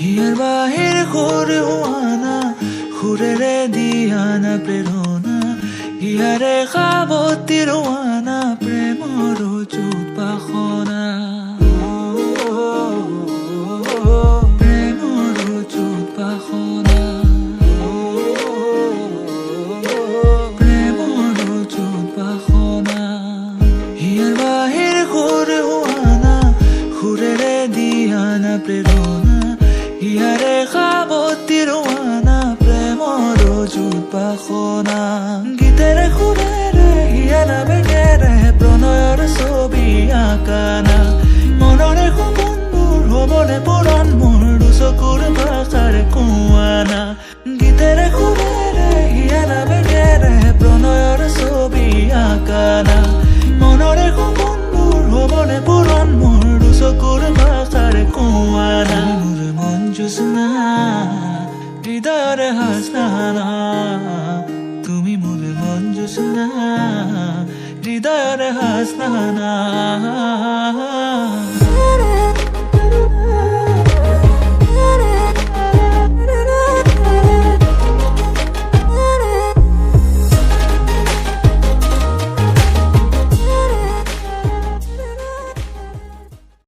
হিয়াৰ বাহিৰ সুৰ হোৱানা সুৰেৰে দিয়ানা প্ৰেৰণা হিয়াৰে সাৱতী ৰোৱানা প্ৰেমৰ চুপাসনা প্ৰেমৰ চুপাসনা প্ৰেমৰ চুপাসনা হিয়াৰ বাহিৰ সুৰ হোৱানা সুৰেৰে দিয়ানা প্ৰেৰণা হিয়াৰে সাৱতী ৰোৱানা প্ৰেমৰ চুপাসনা গীতেৰে সুৰেৰে হিয়াৰা বেগেৰে প্ৰণয়ৰ ছবি আঁকানা মনৰে সপোনবোৰ হ'বলে পূৰণ মোৰ দুচকুৰ ভাষাৰে কোৱানা গীতেৰে সুৰেৰে হিয়াৰা বেগেৰে প্ৰণয়ৰ ছবি আঁকানা মনৰে সপোনবোৰ হ'বলে পূৰণ মোৰ দুচকুৰ ভাষাৰে কোৱানা মোৰ মন জোছনা হৃদয়ৰে হাসনা তুমি মোৰ মন জোছনা হৃদয়ৰে হাসনা